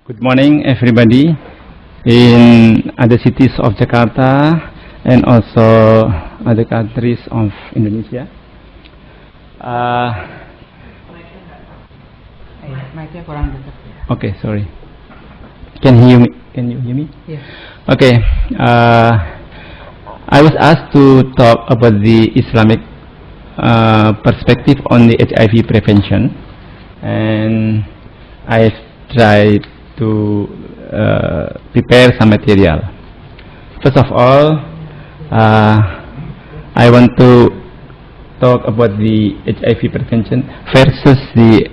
Good morning, everybody, in other cities of Jakarta and also other countries of Indonesia. Okay, sorry. Can you hear me? Yes. Okay. I was asked to talk about the Islamic perspective on the HIV prevention, and I tried to prepare some material. First of all, I want to talk about the HIV prevention versus the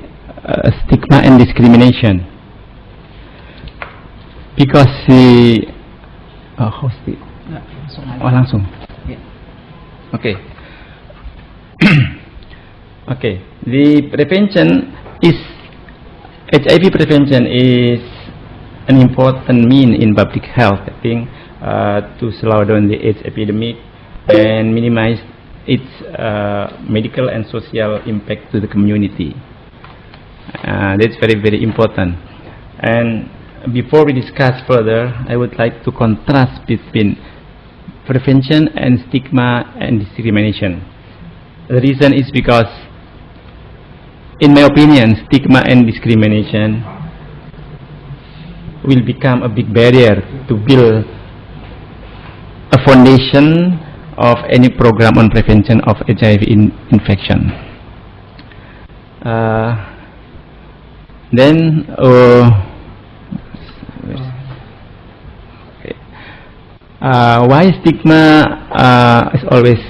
stigma and discrimination, because the langsung. Okay. Okay. The prevention is HIV prevention is an important mean in public health, I think, to slow down the AIDS epidemic and minimize its medical and social impact to the community. That's very, very important. And before we discuss further, I would like to contrast between prevention and stigma and discrimination. The reason is because, in my opinion, stigma and discrimination will become a big barrier to build a foundation of any program on prevention of HIV infection. Why stigma is always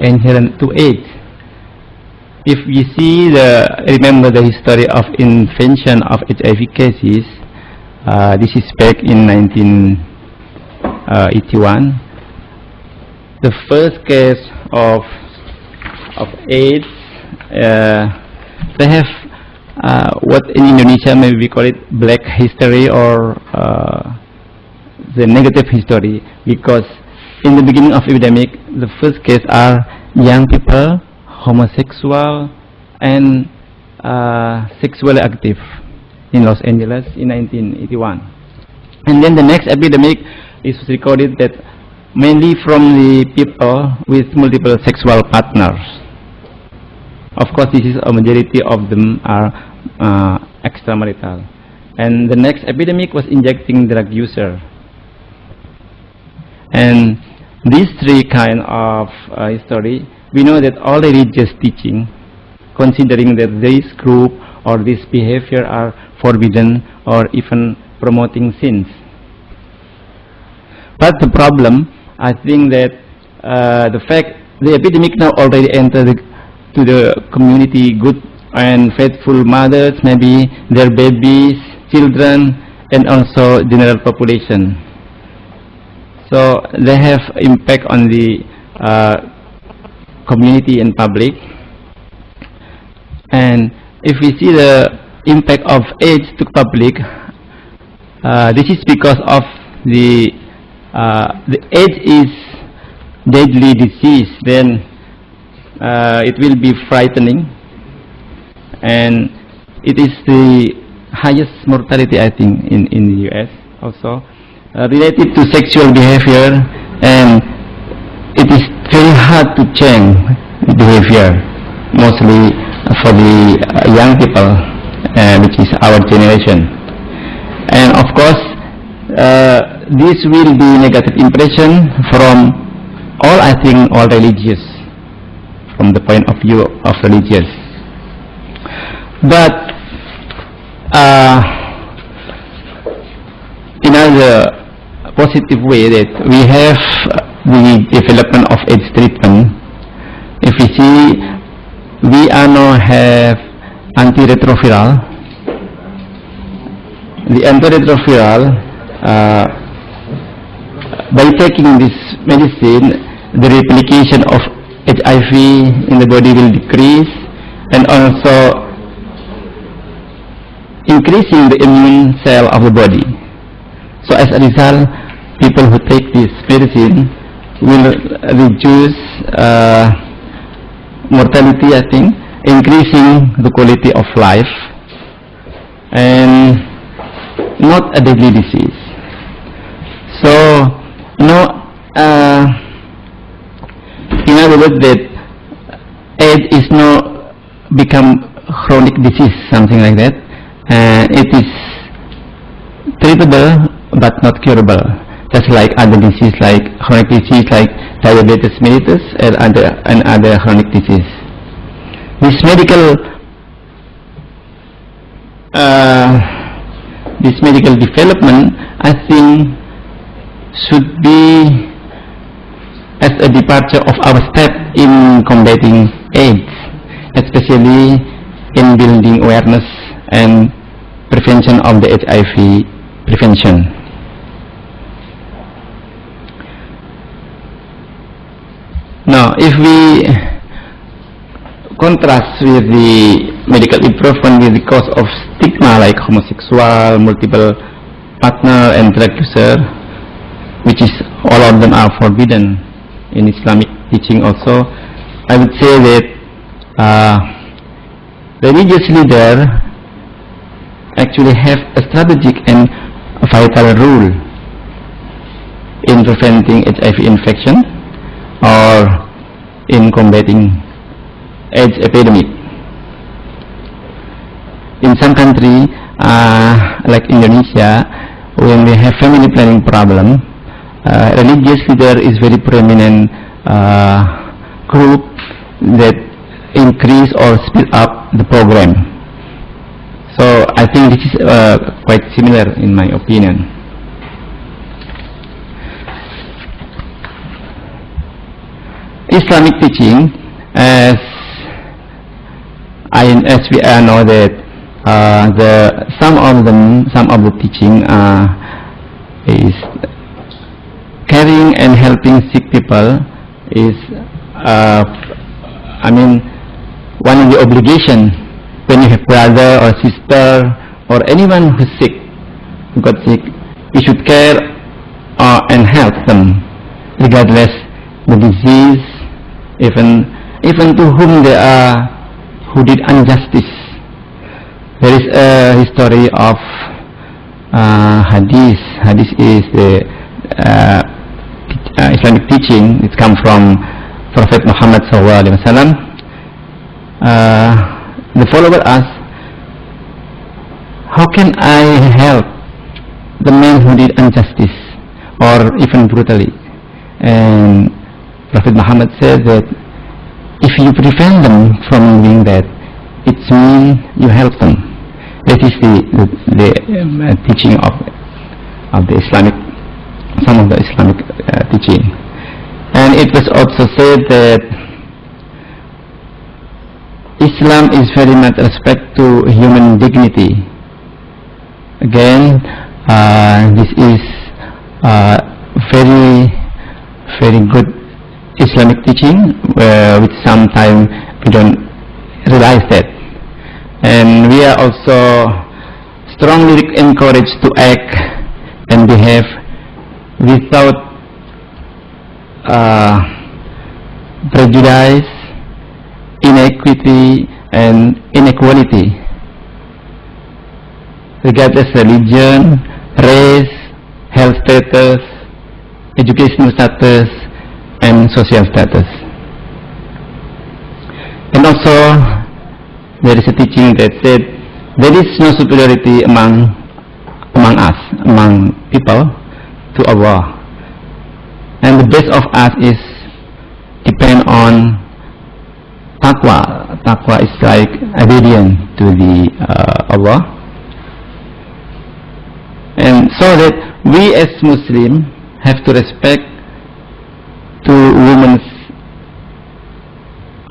inherent to AIDS? If we see remember the history of invention of HIV cases, this is back in 1981. The first case of AIDS, they have what in Indonesia maybe we call it black history or the negative history, because in the beginning of epidemic, the first case are young people, homosexual, and sexually active in Los Angeles in 1981. And then the next epidemic is recorded that mainly from the people with multiple sexual partners. Of course, this is a majority of them are extramarital. And the next epidemic was injecting drug user. And these three kind of history, we know that all religious teaching, considering that this group or this behavior are forbidden or even promoting sins. But the problem, I think that the fact the epidemic now already entered to the community, good and faithful mothers, maybe their babies, children, and also general population. So they have impact on the community and public. And if we see the impact of AIDS to public, this is because of the AIDS is deadly disease. Then it will be frightening, and it is the highest mortality, I think, in the US also, related to sexual behavior, and it is very hard to change behavior, mostly for the young people, which is our generation. And of course, this will be negative impression from all, I think, all religious, from the point of view of religious. But in another positive way, that we have the development of AIDS treatment. If we see, we are now have antiretroviral. The antiretroviral, by taking this medicine, the replication of HIV in the body will decrease, and also increasing the immune cell of the body. So as a result, people who take this medicine will reduce mortality, I think, increasing the quality of life. And not a deadly disease. So, in other words, that AIDS is not become chronic disease, something like that, and it is treatable but not curable, just like other disease, like chronic disease like diabetes mellitus and other chronic disease. This medical development, I think, should be as a departure of our step in combating AIDS, especially in building awareness and prevention of the HIV prevention. Now, if we contrast with the medical improvement with the cause of stigma like homosexual, multiple partner and drug user, which is all of them are forbidden in Islamic teaching also, I would say that religious leaders actually have a strategic and a vital role in preventing HIV infection or in combating AIDS epidemic. In some countries like Indonesia, when we have family planning problem, religious leader is very prominent group that increase or speed up the program. So I think this is quite similar in my opinion. Islamic teaching, as we all know that some of the teaching is caring and helping sick people is one of the obligation. When you have brother or sister or anyone who's sick, who got sick, you should care and help them, regardless the disease, even to whom they are, who did injustice. There is a history of hadith. Hadith is the Islamic teaching. It comes from Prophet Muhammad SAW. The follower asked, how can I help the man who did injustice or even brutally? And Prophet Muhammad said that if you prevent them from doing that, it means you help them. That is the teaching of the Islamic, some of the Islamic teaching. And it was also said that Islam is very much respect to human dignity. Again, this is very good Islamic teaching, which sometimes we don't realize that. And we are also strongly encouraged to act and behave without prejudice, inequity and inequality, regardless religion, race, health status, educational status and social status. And also there is a teaching that said there is no superiority among us, among people, to Allah, and the best of us is depend on taqwa. Taqwa is like obedience to the Allah, and so that we as Muslims have to respect to women's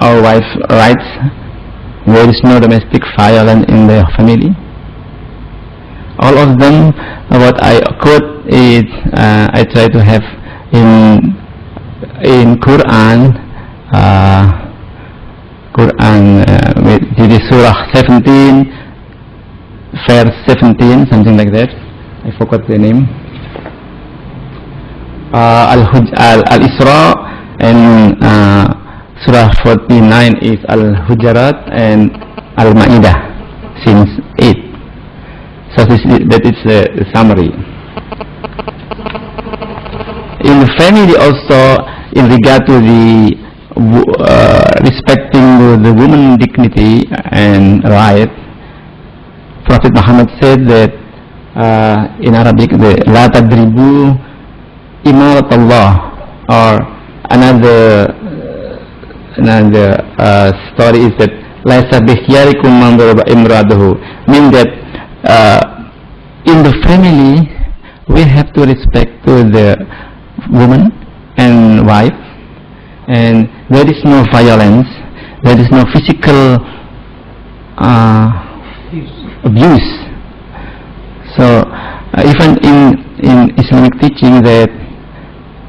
or wife's rights. There is no domestic violence in their family. All of them, what I quote is I try to have in Quran. It is Surah 17, verse 17, something like that. I forgot the name. Al-Isra, and Surah 49 is Al-Hujarat, and Al-Ma'idah, since 8. So this that is the summary. In the family also, in regard to the respecting the woman dignity and right, Prophet Muhammad said that in Arabic, the La tadribu imarat Allah, or another story is that Laisa bikhyarikum man daraba imradahu, mean that in the family we have to respect to the woman and wife, and there is no violence, there is no physical abuse. So even in Islamic teaching that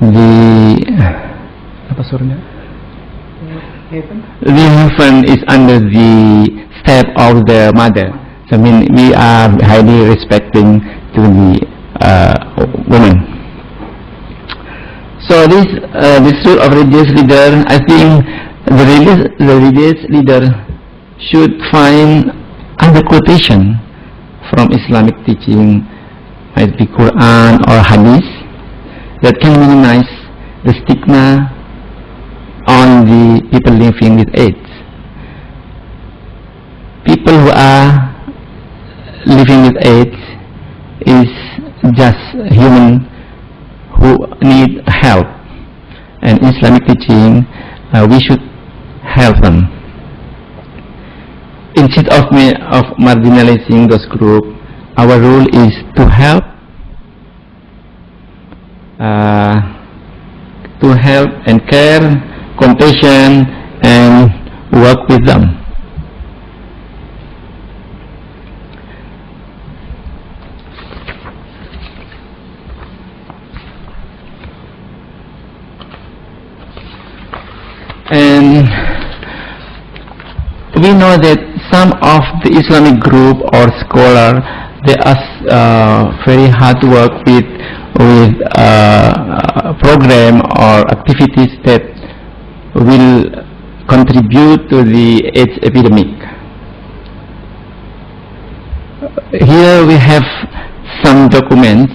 the heaven is under the step of the mother. So I mean we are highly respecting to the woman. So this role of religious leader, I think the religious leader should find other quotation from Islamic teaching, might be Quran or Hadith, that can minimize the stigma on the people living with AIDS. People who are living with AIDS is just human who need help, and in Islamic teaching we should help them. Instead of marginalizing those groups, our role is to help and care, compassion, and work with them. And we know that some of the Islamic group or scholar, they are very hard to work with program or activities that will contribute to the AIDS epidemic. Here we have some documents,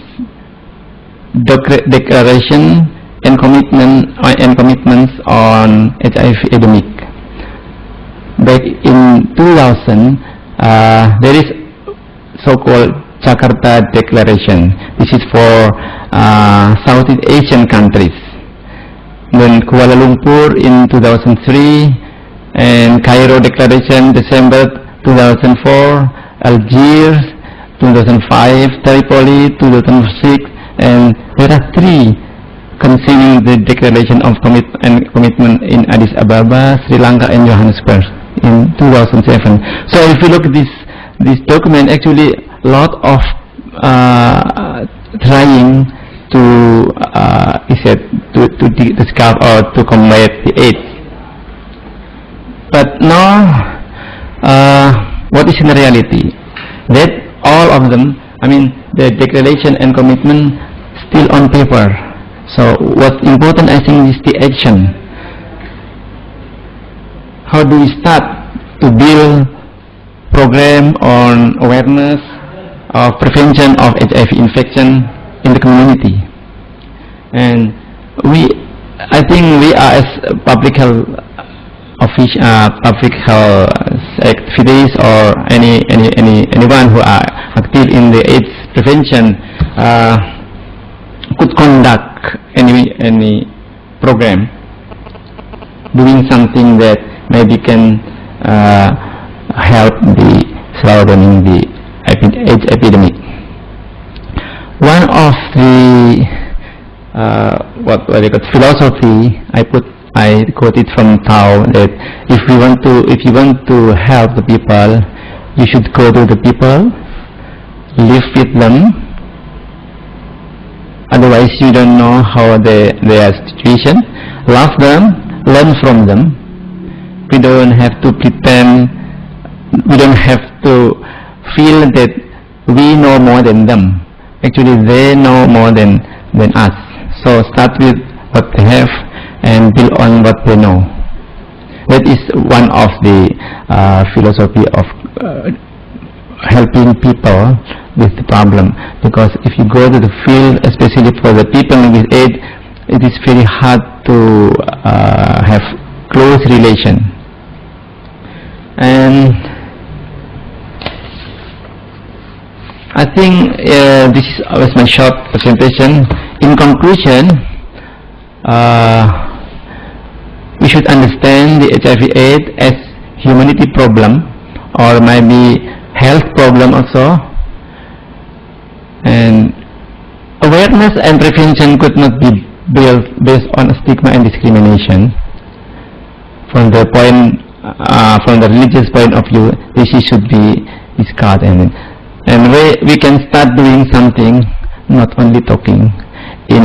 declaration and commitments on HIV epidemic. Back in 2000, there is so-called Jakarta Declaration. This is for Southeast Asian countries. Then Kuala Lumpur in 2003, and Cairo Declaration December 2004, Algiers 2005, Tripoli 2006, and there are three concerning the declaration of commitment in Addis Ababa, Sri Lanka, and Johannesburg in 2007. So if you look at this document, actually a lot of trying to discover or to combat the AIDS. But now, what is in reality? That all of them, I mean, the declaration and commitment still on paper. So what's important, I think, is the action. How do we start to build program on awareness of prevention of HIV infection in the community? And I think we are as public health activities or anyone who are active in the AIDS prevention could conduct any program doing something that maybe can help the slowing the AIDS epidemic. One of the philosophy I quoted from Tao, that if you want to help the people, you should go to the people, live with them. Otherwise, you don't know how their situation. Love them, learn from them. We don't have to pretend. We don't have to feel that we know more than them. Actually, they know more than us. So start with what they have and build on what they know. That is one of the philosophy of helping people with the problem, because if you go to the field, especially for the people with AIDS, it is very hard to have close relation. And I think this was my short presentation. In conclusion, we should understand the HIV/AIDS as humanity problem, or maybe health problem also. And awareness and prevention could not be built based on stigma and discrimination. From the point, from the religious point of view, this should be discarded. And we can start doing something, not only talking. In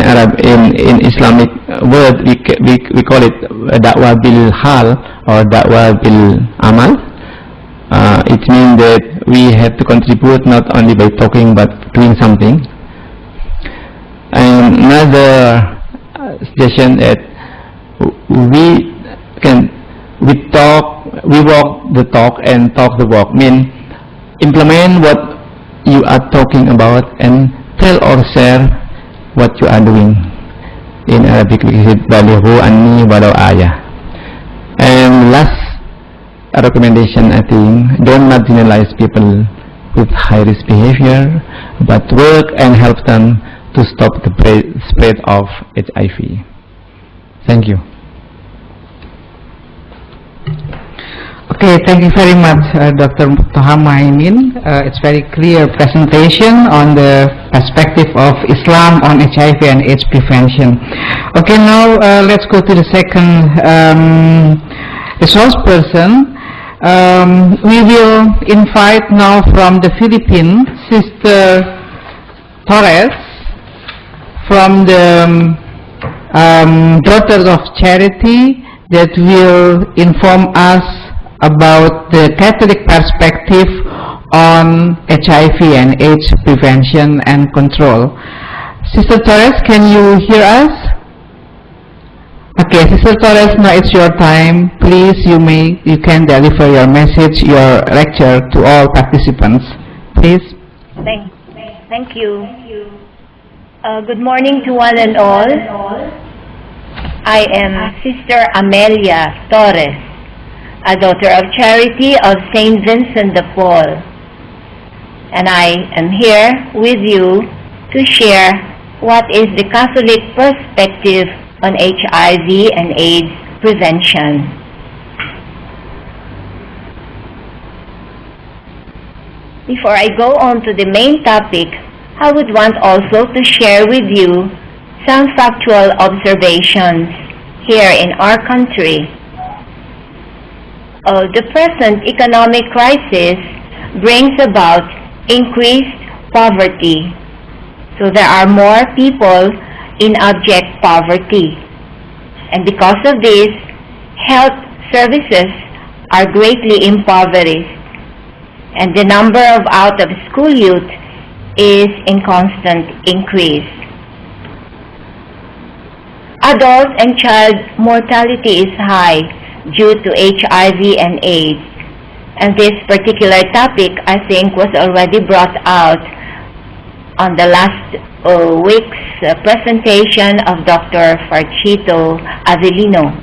Islamic word, we call it da'wah bil hal or da'wah bil amal. It means that we have to contribute not only by talking but doing something. And another suggestion that we walk the talk and talk the walk. Mean implement what you are talking about and tell or share what you are doing. In Arabic we say balighu anni walau ayah. And last recommendation, I think, don't marginalize people with high risk behavior, but work and help them to stop the spread of HIV. Thank you. Okay, thank you very much, Dr. Toha Muhaimin. It's very clear presentation on the perspective of Islam on HIV and AIDS prevention. Okay, now let's go to the second resource person. We will invite now from the Philippines, Sister Torres, from the Daughters of Charity, that will inform us about the Catholic perspective on HIV and AIDS prevention and control. Sister Torres, can you hear us? Okay, Sister Torres, now it's your time. Please, you can deliver your message, your lecture to all participants. Please. Thank you. Good morning to one and all. I am Sister Amelia Torres, a daughter of charity of St. Vincent de Paul, and I am here with you to share what is the Catholic perspective on HIV and AIDS prevention. Before I go on to the main topic, I would want also to share with you some factual observations here in our country. The present economic crisis brings about increased poverty. So there are more people in abject poverty. And because of this, health services are greatly impoverished. And the number of out-of-school youth is in constant increase. Adult and child mortality is high due to HIV and AIDS. And this particular topic, I think, was already brought out on the last week's presentation of Dr. Farchito Avellino.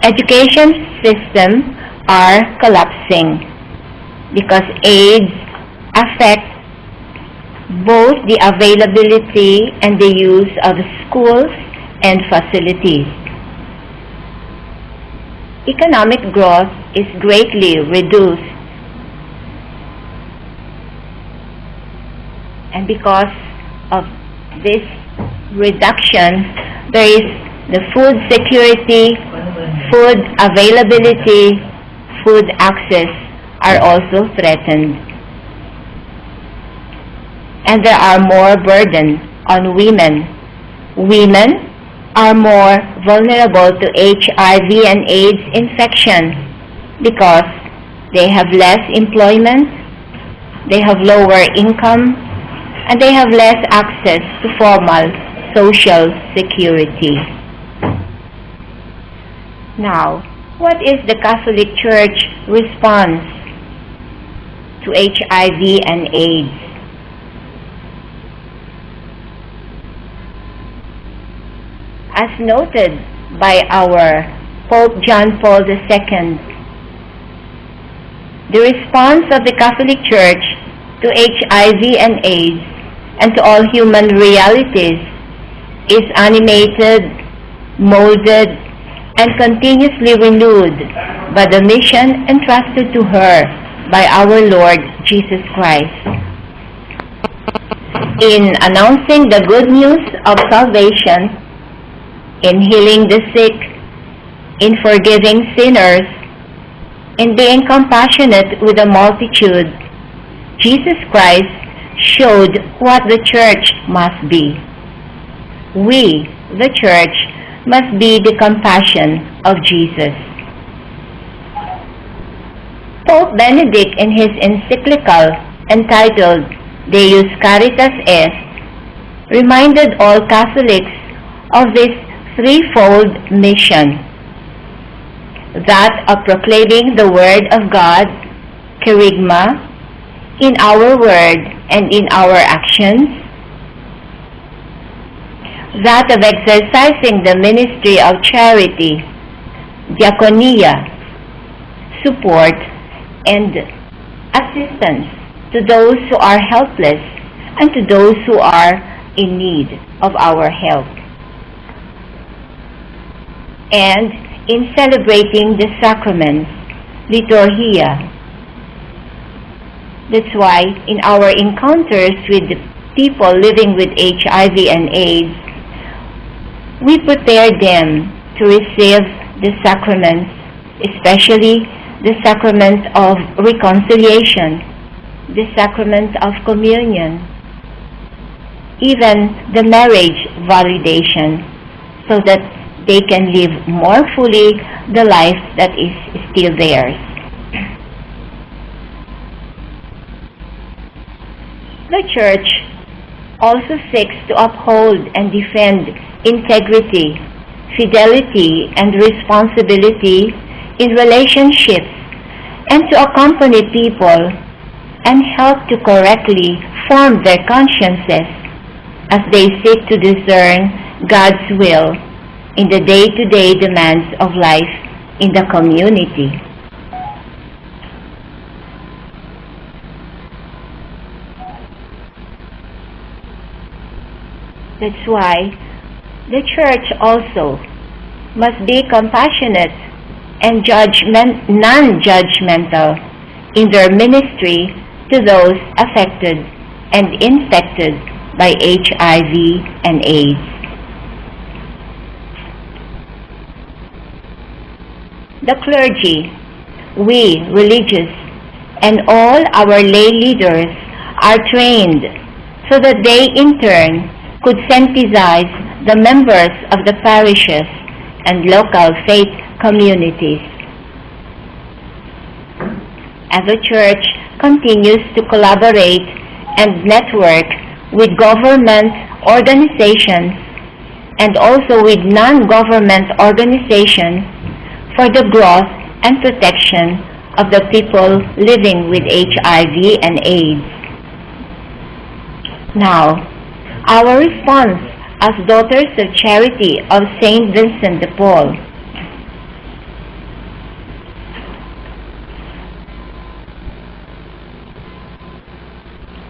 Education systems are collapsing because AIDS affects both the availability and the use of schools and facilities. Economic growth is greatly reduced, and because of this reduction, there is the food security, food availability, food access are also threatened. And there are more burden on women. Women are more vulnerable to HIV and AIDS infection because they have less employment, they have lower income, and they have less access to formal social security. Now, what is the Catholic Church response? to HIV and AIDS. As noted by our Pope John Paul II, the response of the Catholic Church to HIV and AIDS and to all human realities is animated, molded, and continuously renewed by the mission entrusted to her by our Lord Jesus Christ. In announcing the good news of salvation, in healing the sick, in forgiving sinners, in being compassionate with the multitude, Jesus Christ showed what the church must be. We, the church, must be the compassion of Jesus. Pope Benedict, in his encyclical entitled Deus Caritas Est, reminded all Catholics of this threefold mission: that of proclaiming the Word of God, kerygma, in our word and in our actions; that of exercising the ministry of charity, diaconia, support, and assistance to those who are helpless and to those who are in need of our help; and in celebrating the sacraments, liturgia. That's why in our encounters with the people living with HIV and AIDS, we prepare them to receive the sacraments, especially the sacrament of reconciliation, the sacrament of communion, even the marriage validation, so that they can live more fully the life that is still theirs. The Church also seeks to uphold and defend integrity, fidelity, and responsibility in relationships, and to accompany people and help to correctly form their consciences as they seek to discern God's will in the day-to-day demands of life in the community. That's why the Church also must be compassionate and non-judgmental in their ministry to those affected and infected by HIV and AIDS. The clergy, we religious, and all our lay leaders are trained so that they in turn could sensitize the members of the parishes and local faith communities. As the Church continues to collaborate and network with government organizations and also with non-government organizations for the growth and protection of the people living with HIV and AIDS. Now, our response as Daughters of Charity of St. Vincent de Paul.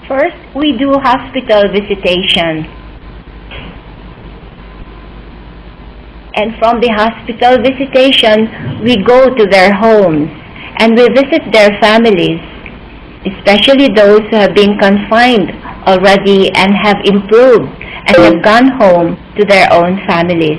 First, we do hospital visitation. And from the hospital visitation, we go to their homes and we visit their families, especially those who have been confined already and have improved and have gone home to their own families.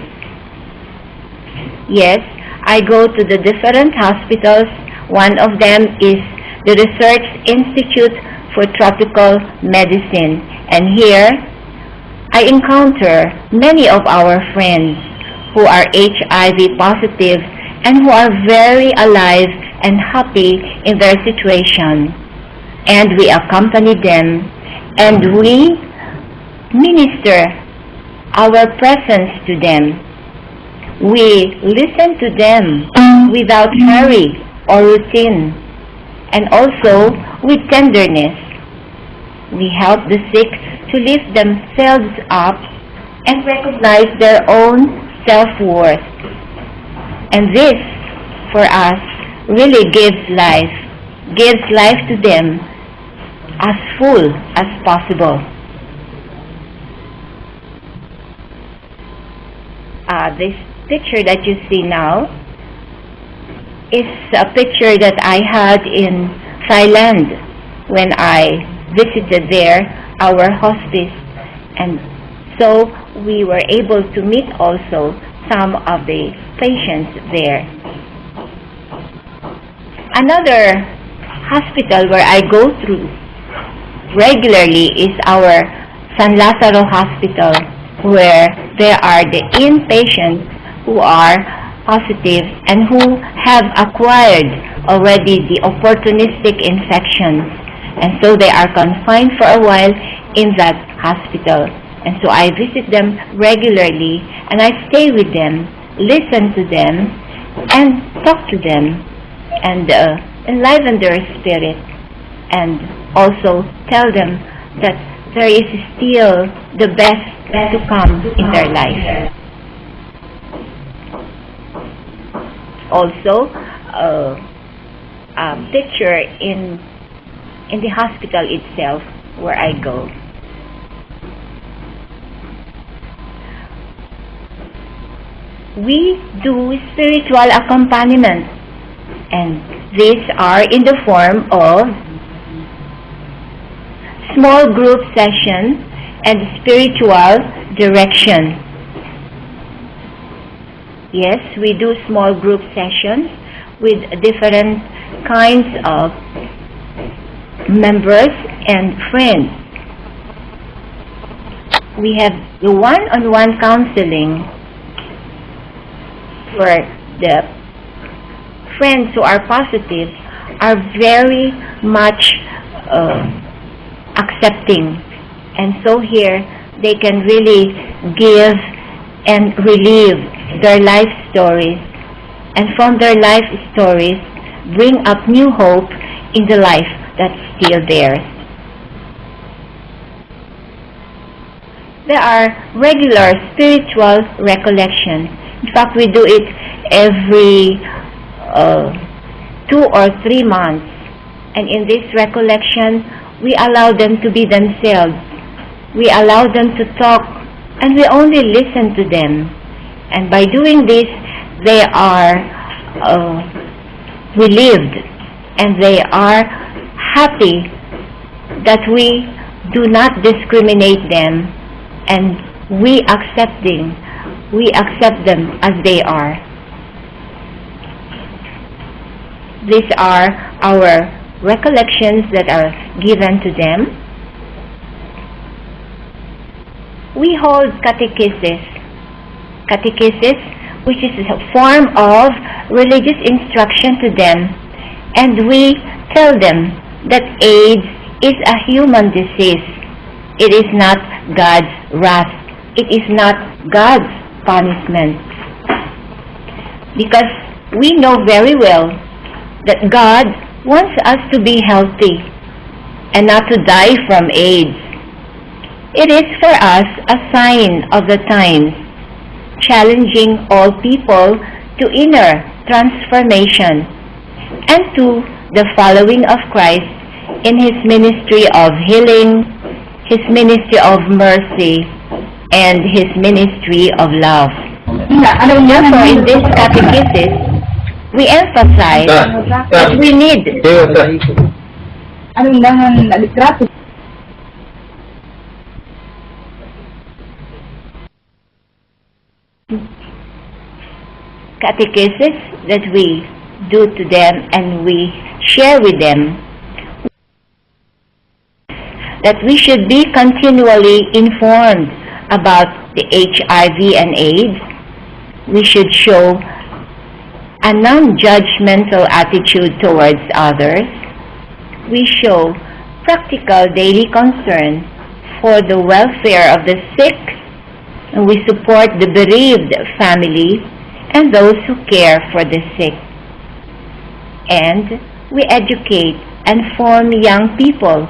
Yes, I go to the different hospitals. One of them is the Research Institute for Tropical Medicine, and here I encounter many of our friends who are HIV positive and who are very alive and happy in their situation. And we accompany them and we minister our presence to them. We listen to them without hurry or routine. And also, with tenderness. We help the sick to lift themselves up and recognize their own self-worth. And this, for us, really gives life to them as full as possible. This picture that you see now is a picture that I had in Thailand when I visited there, our hospice, and so we were able to meet also some of the patients there. Another hospital where I go through regularly is our San Lazaro Hospital, where there are the inpatients who are positive and who have acquired already the opportunistic infections, and so they are confined for a while in that hospital. And so I visit them regularly, and I stay with them, listen to them, and talk to them, and enliven their spirit, and also tell them that there is still the best to come in their life. Also, a picture in the hospital itself where I go. We do spiritual accompaniment, and these are in the form of small group sessions and spiritual direction. Yes, we do small group sessions with different kinds of members and friends. We have the one-on-one counseling where the friends who are positive are very much accepting, and so here they can really give and relive their life stories, and from their life stories bring up new hope in the life that's still theirs. There are regular spiritual recollections. In fact, we do it every 2 or 3 months, and in this recollection we allow them to be themselves. We allow them to talk, and we only listen to them. And by doing this, they are relieved, and they are happy that we do not discriminate them, and we accept them as they are. These are our recollections that are given to them. We hold catechesis, which is a form of religious instruction to them, and we tell them that AIDS is a human disease. It is not God's wrath. It is not God's punishment. Because we know very well that God wants us to be healthy and not to die from AIDS. It is for us a sign of the times, challenging all people to inner transformation and to the following of Christ in His ministry of healing, His ministry of mercy, and His ministry of love. Therefore, in this catechesis, we emphasize that we need catechesis that we do to them and we share with them, that we should be continually informed about the HIV and AIDS. We should show a non-judgmental attitude towards others. We show practical daily concern for the welfare of the sick, and we support the bereaved family and those who care for the sick. And we educate and form young people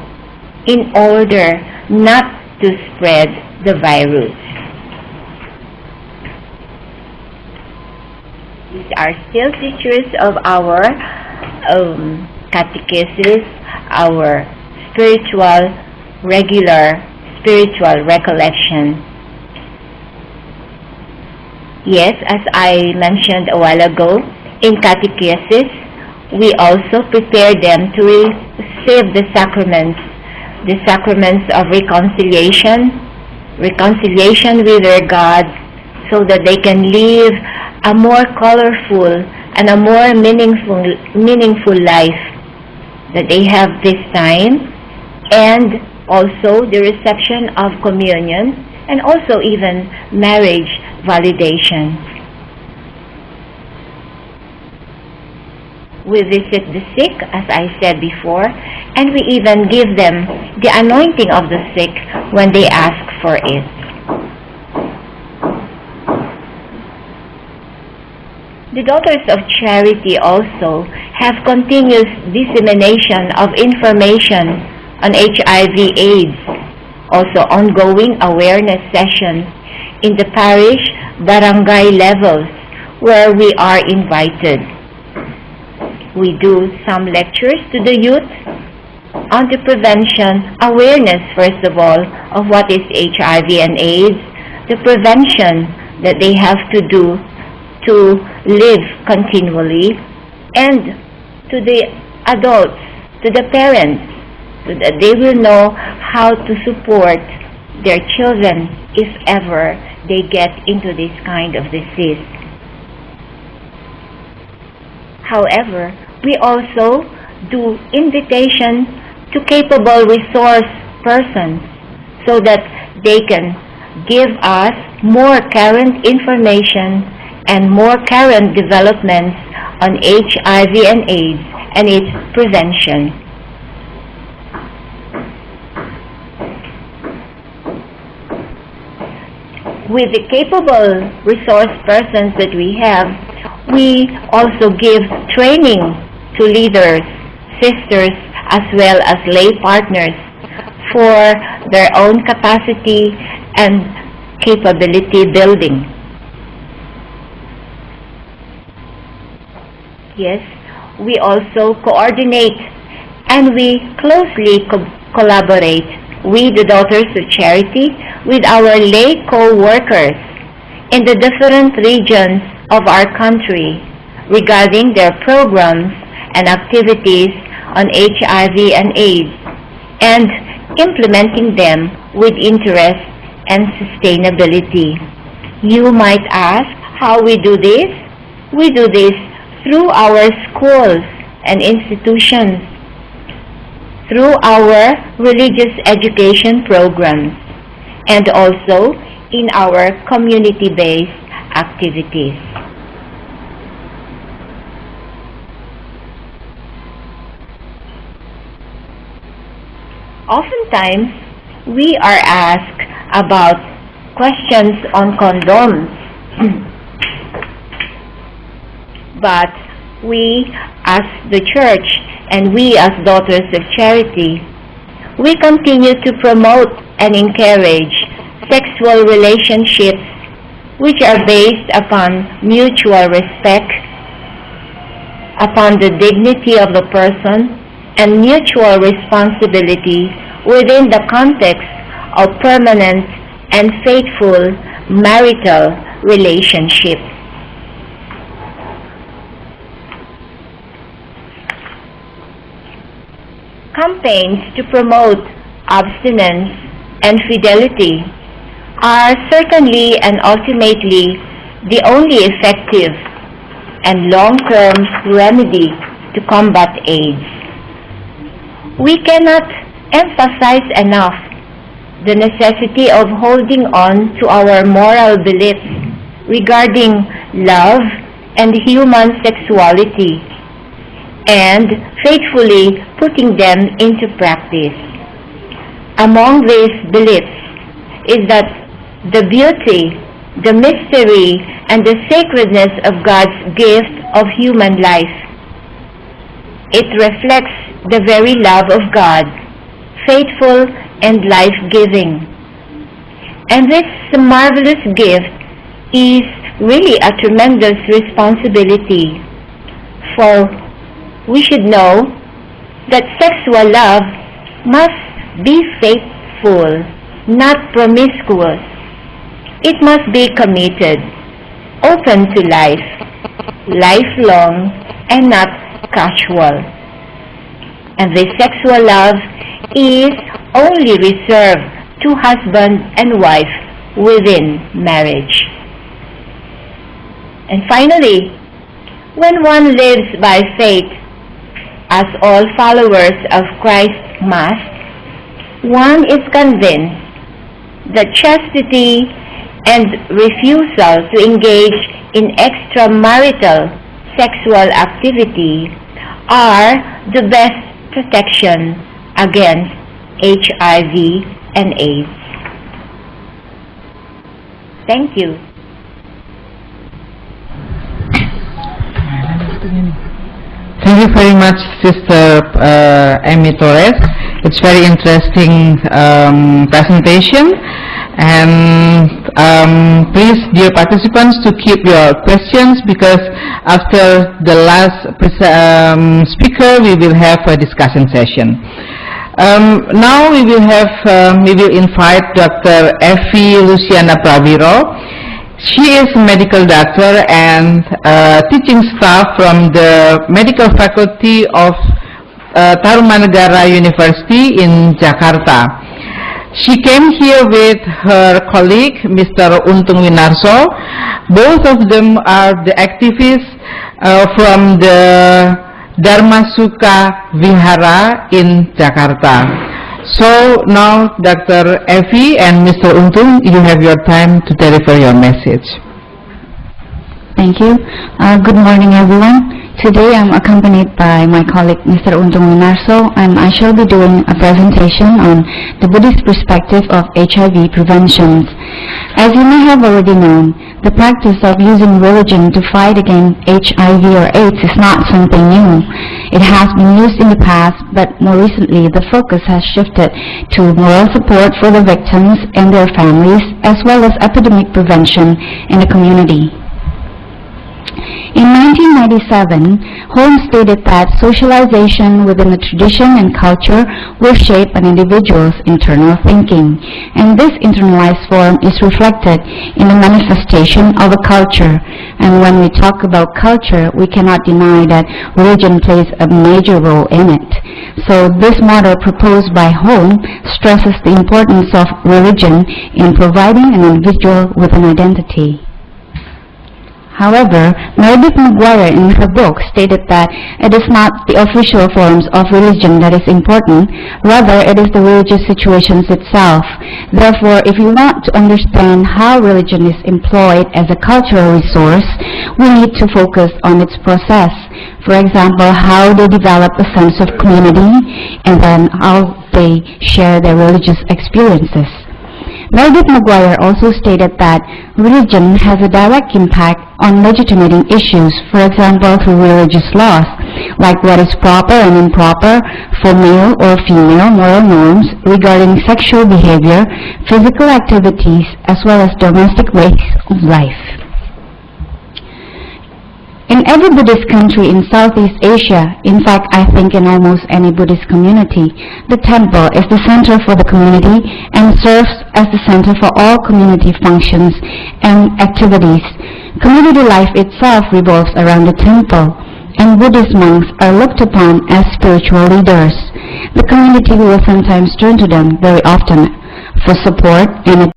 in order not to spread the virus. These are still teachers of our catechesis, our regular spiritual recollection. Yes, as I mentioned a while ago, in catechesis, we also prepare them to receive the sacraments of reconciliation with their God, so that they can live a more colorful and a more meaningful life that they have this time, and also the reception of communion, and also even marriage validation. We visit the sick, as I said before, and we even give them the anointing of the sick when they ask for it. The Daughters of Charity also have continuous dissemination of information on HIV-AIDS, also ongoing awareness sessions in the parish, barangay levels where we are invited. We do some lectures to the youth on the prevention, awareness first of all, of what is HIV and AIDS, the prevention that they have to do to live continually, and to the adults, to the parents, so that they will know how to support their children if ever they get into this kind of disease. However, we also do invitation to capable resource persons so that they can give us more current information and more current developments on HIV and AIDS and its prevention. With the capable resource persons that we have, we also give training to leaders, sisters, as well as lay partners for their own capacity and capability building. Yes, we also coordinate and we closely collaborate with the Daughters of Charity with our lay co-workers in the different regions of our country regarding their programs and activities on HIV and AIDS, and implementing them with interest and sustainability. You might ask how we do this? We do this through our schools and institutions, through our religious education programs, and also in our community-based activities. Oftentimes, we are asked about questions on condoms, but we as the church and we as Daughters of Charity, we continue to promote and encourage sexual relationships which are based upon mutual respect, upon the dignity of the person, and mutual responsibility within the context of permanent and faithful marital relationships. Campaigns to promote abstinence and fidelity are certainly and ultimately the only effective and long-term remedy to combat AIDS. We cannot emphasize enough the necessity of holding on to our moral beliefs regarding love and human sexuality, and faithfully putting them into practice. Among these beliefs is that the beauty, the mystery, and the sacredness of God's gift of human life, it reflects the very love of God, faithful and life-giving. And this marvelous gift is really a tremendous responsibility, for we should know that sexual love must be faithful, not promiscuous. It must be committed, open to life, lifelong, and not casual. And this sexual love is only reserved to husband and wife within marriage. And finally, when one lives by faith, as all followers of Christ must, one is convinced that chastity and refusal to engage in extramarital sexual activity are the best protection against HIV and AIDS. Thank you. Thank you very much, Sister Amy Torres. It's very interesting presentation, and please, dear participants, to keep your questions, because after the last speaker, we will have a discussion session. Now we will invite Dr. Effie Luciana Prawiro. She is a medical doctor and teaching staff from the medical faculty of Tarumanagara University in Jakarta. She came here with her colleague, Mr. Untung Winarso. Both of them are the activists from the Dharmasuka Vihara in Jakarta. So now, Dr. Effie and Mr. Untung, you have your time to deliver your message. Thank you. Good morning, everyone. Today I'm accompanied by my colleague, Mr. Untung Winarso, and I shall be doing a presentation on the Buddhist perspective of HIV prevention. As you may have already known, the practice of using religion to fight against HIV or AIDS is not something new. It has been used in the past, but more recently the focus has shifted to moral support for the victims and their families, as well as epidemic prevention in the community. In 1997, Holmes stated that socialization within a tradition and culture will shape an individual's internal thinking, and this internalized form is reflected in the manifestation of a culture. And when we talk about culture, we cannot deny that religion plays a major role in it. So this model proposed by Holmes stresses the importance of religion in providing an individual with an identity. However, Meredith McGuire in her book stated that it is not the official forms of religion that is important, rather it is the religious situations itself. Therefore, if you want to understand how religion is employed as a cultural resource, we need to focus on its process. For example, how they develop a sense of community, and then how they share their religious experiences. Meredith McGuire also stated that religion has a direct impact on legitimating issues, for example through religious laws, like what is proper and improper for male or female moral norms regarding sexual behavior, physical activities, as well as domestic ways of life. In every Buddhist country in Southeast Asia, in fact I think in almost any Buddhist community, the temple is the center for the community and serves as the center for all community functions and activities. Community life itself revolves around the temple, and Buddhist monks are looked upon as spiritual leaders. The community will sometimes turn to them very often for support and